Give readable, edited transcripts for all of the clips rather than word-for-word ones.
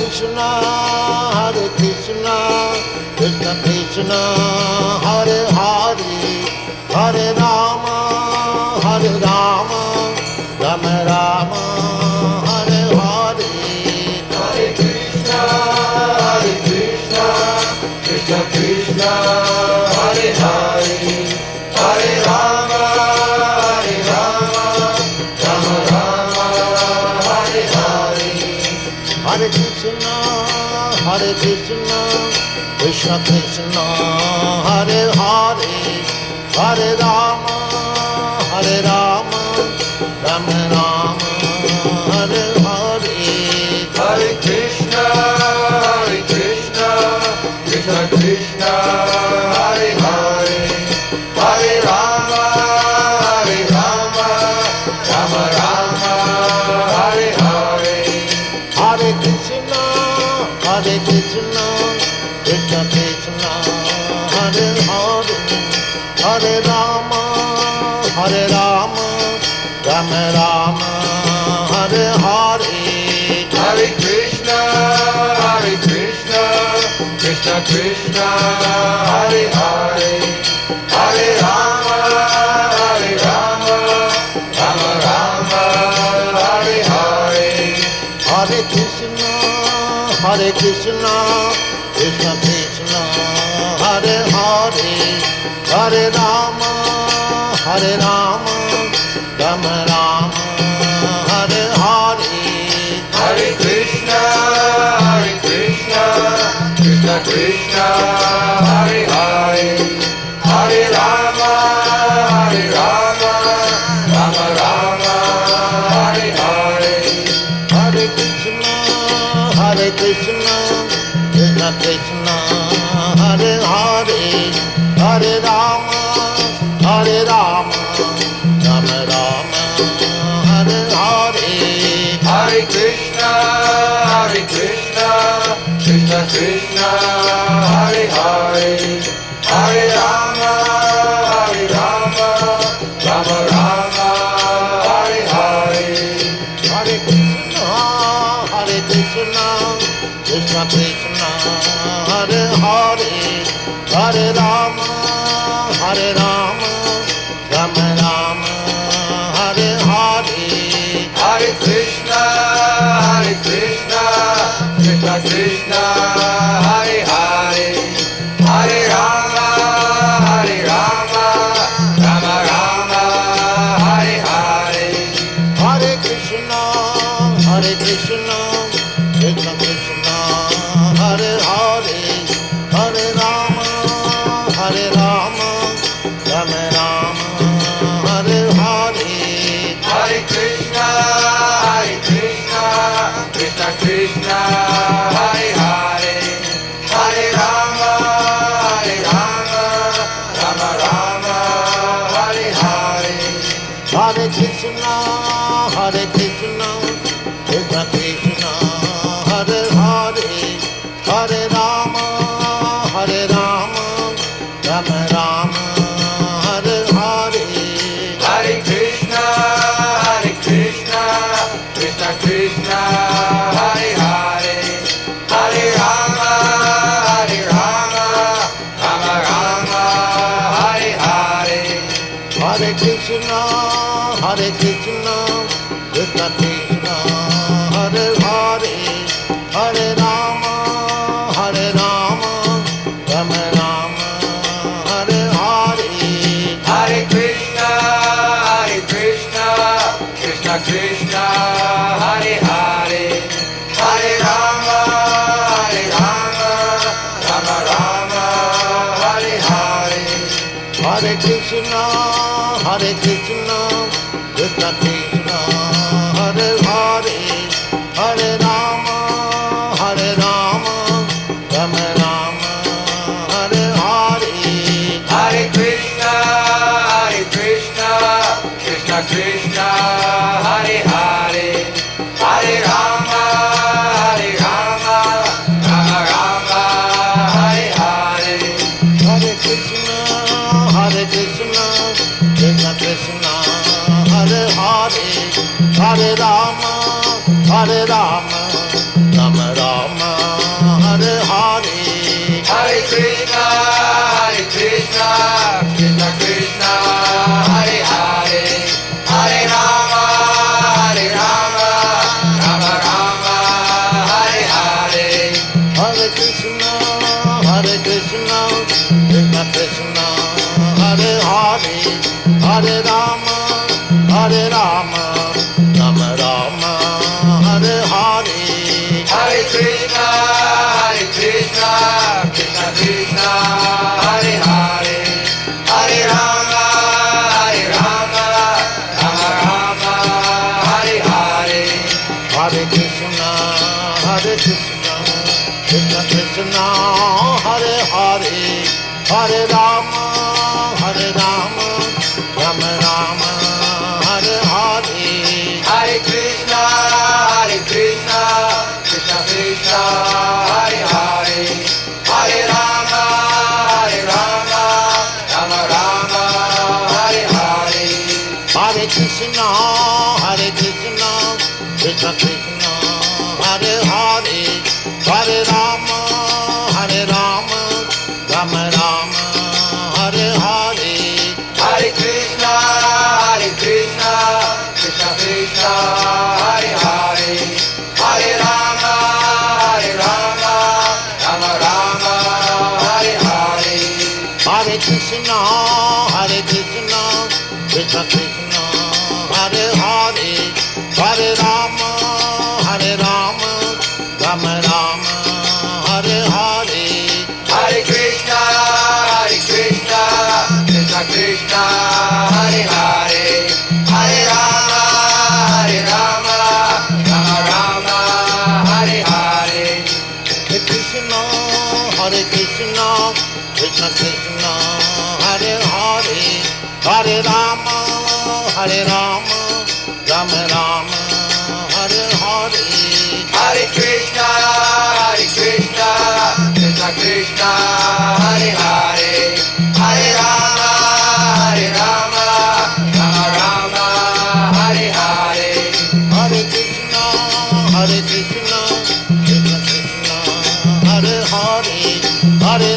Krishna, Krishna Krishna, Hare Hare, Hare Rama, Rama Rama, Hare Hare. Hare Krishna, Krishna Krishna, Hare Hare, Hare Rama, Rama Rama, Hare Hare. Hare Krishna, Krishna Krishna, Hare Hare, Hare Rama, Rama Rama, Hare Hare. Hare Krishna, Krishna Krishna, Hare Hare, Hare Rama, Rama Rama, Hare Hare. Hare Krishna, Krishna Krishna, Hare Hare, Hare Rama, Rama Rama, Hare Hare. Hare Krishna, Krishna Krishna, Hare Hare, Hare Rama, Rama Rama, Hare Hare. Hare Krishna, Krishna Krishna, Hare Hare, Hare Rama, Rama Rama, Hare Hare. Hare Krishna, Krishna Krishna, Hare Hare, Hare Rama, Rama Rama, Hare Hare. Hare Krishna, Krishna Krishna, Hare Hare, Hare Rama, Rama Rama, Hare Hare. Hare Krishna, Krishna Krishna, Hare Hare, Hare Rama, Rama Rama, Hare Hare. Hare Krishna, Krishna Krishna, Hare Hare, Hare Rama, Rama Rama, Hare Hare. Hare Krishna, Krishna Krishna, Hare Hare, Hare Rama, Rama Rama, Hare Hare. Hare Krishna, Krishna Krishna, Hare Hare, Hare Rama, Rama Rama, Hare Hare. Hare Krishna, Krishna Krishna, Hare Hare, Hare Rama, Rama Rama, Hare Hare. Hare Krishna, Krishna Krishna, Hare Hare, Hare Rama, Rama Rama, Hare Hare. Hare Krishna, Krishna Krishna, Hare Hare, Hare Rama, Rama Rama, Hare Hare. Hare Krishna, Krishna Krishna, Hare Hare, Hare Rama, Rama Rama, Hare Hare. Hare Krishna, Krishna Krishna, Hare Hare, Hare Rama, Rama Rama, Hare Hare. Hare Krishna, Krishna Krishna, Hare Hare, Hare Rama, Rama Rama, Hare Hare. Hare Krishna, Krishna Krishna, Hare Hare, Hare Rama, Rama Rama, Hare Hare. Hare Krishna, Krishna Krishna, Hare Hare, Hare Rama, Rama Rama, Hare Krishna, Hare Krishna, Krishna Krishna, Hare Hare, Hare Rama, Hare Rama, Rama Rama, Hare Hare. Hare Krishna, Krishna Krishna, Hare Hare, Hare Rama, Rama Rama, Hare Hare. Hare Krishna, Krishna Krishna, Hare Hare, Hare Rama, Rama Rama, Hare Hare. Hare Krishna, Krishna Krishna, Hare Hare, Hare Rama, Rama Rama, Hare Hare. Hare Krishna, Krishna Krishna, Hare Hare, Hare Rama, Rama Rama, Hare Hare. Hare Krishna, Krishna Krishna, Hare Hare, Hare Rama, Rama Rama, Hare Hare. Hare Krishna, Krishna Krishna, Hare Hare, Hare Rama, Rama Rama, Hare Hare. Hare Krishna, Krishna Krishna, Hare Hare, Hare Rama, Rama Rama, Hare Hare. Hare Krishna, Krishna Krishna, Hare Hare, Hare Rama, Rama Rama, Hare Hare. Hare Krishna, Krishna Krishna, Hare Hare, Hare Rama, Rama Rama, Hare Hare. Hare Krishna, Krishna Krishna, Hare Hare, Hare Rama, Rama Rama, Hare Hare. Hare Krishna, Krishna Krishna, Hare Hare, Hare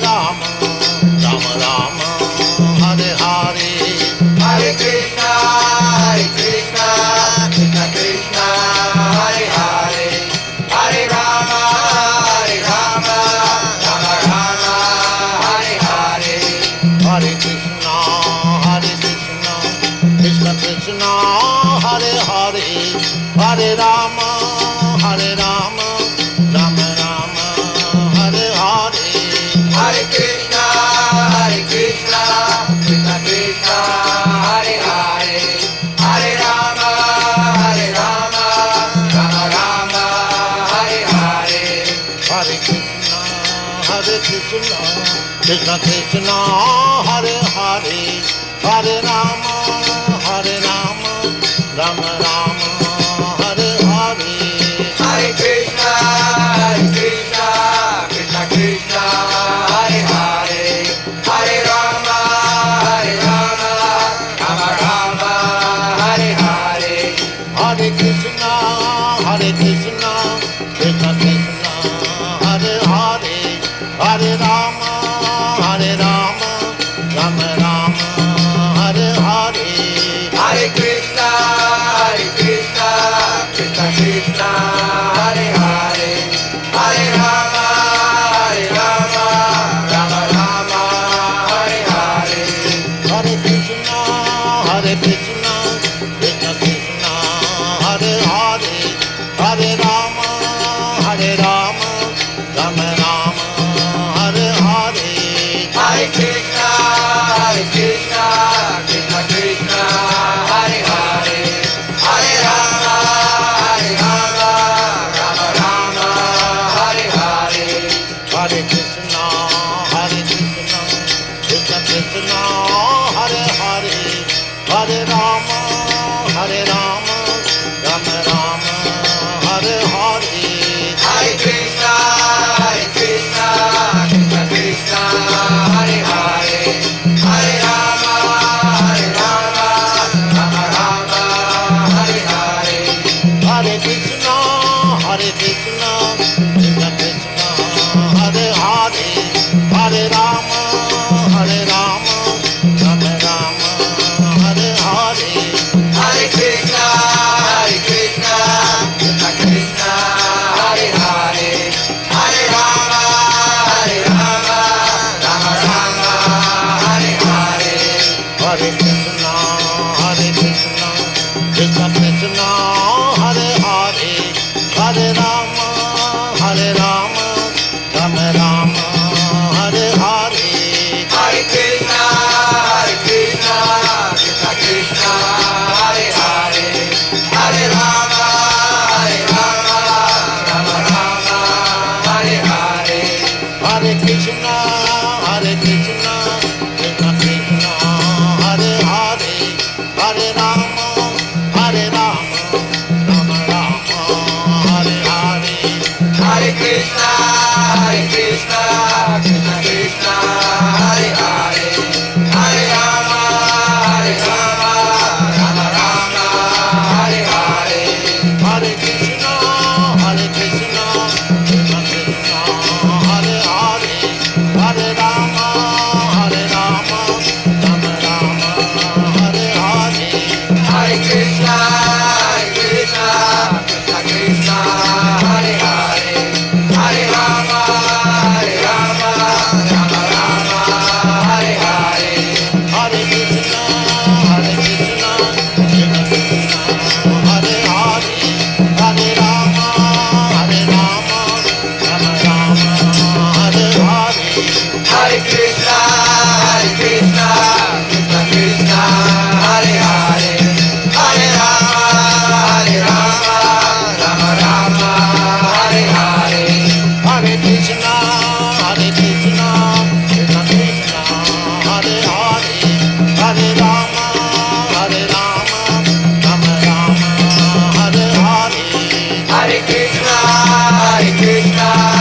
Rama, Rama Rama, Hare Hare. Hare Krishna, Krishna Krishna, Hare Hare, Hare Rama, Rama Rama, Hare Hare. Hare Krishna, Krishna Krishna, Hare Hare, Hare Rama, Rama Rama, Hare Hare. Hare Krishna, Krishna Krishna, Hare Hare, Hare Rama, Rama Rama, Hare Hare. Hare Krishna, Krishna Krishna, Hare Hare, Hare Rama, Rama Rama, Hare Hare. Hare Krishna, Krishna Krishna, Hare Hare, Hare Rama, Rama Rama, Hare Hare. Hare Krishna, Krishna Krishna, Hare Hare, Hare Rama, Rama Rama, Hare Hare. Hare Krishna, Krishna Krishna, Hare Hare, Hare Rama, Rama Rama, Hare Hare. Hare Krishna, Krishna Krishna, Hare Hare, Hare Rama, Rama Rama, Hare Hare. Hare Krishna, Krishna Krishna, Hare Hare, Hare Rama, Rama Rama, Hare Hare. Hare Krishna, Krishna Krishna, Hare Hare, Hare Rama, Rama Rama, Hare Hare. Hare Krishna, Krishna Krishna, Hare Hare, Hare Rama, Rama Rama, Hare Hare. Hare Krishna, Krishna Krishna, Hare Hare, Hare Rama, Rama Rama, Hare Hare. Hare Krishna, Krishna Krishna, Hare Hare, Hare Rama, Rama Rama, Hare Hare. Hare Krishna, Krishna Krishna, Hare Hare, Hare Rama, Rama Rama, Hare Hare. Hare Krishna, Krishna Krishna, Hare Hare, Hare Rama, Rama Rama, Hare Hare. Hare Krishna, Krishna Krishna, Hare Hare, Hare Rama, Rama Rama, Hare Hare. Hare Krishna, Krishna Krishna, Hare Hare, Hare Rama, Rama Rama, Hare Hare. Hare Krishna, Krishna Krishna, Hare Hare, Hare Rama, Rama Rama, Hare Hare. Hare Krishna, Krishna Krishna, Hare Hare, Hare Rama, Rama Rama, Hare Hare. Hare Krishna, Krishna Krishna, Hare Hare, Hare Rama, Rama Rama, Hare Hare. Hare Krishna, Krishna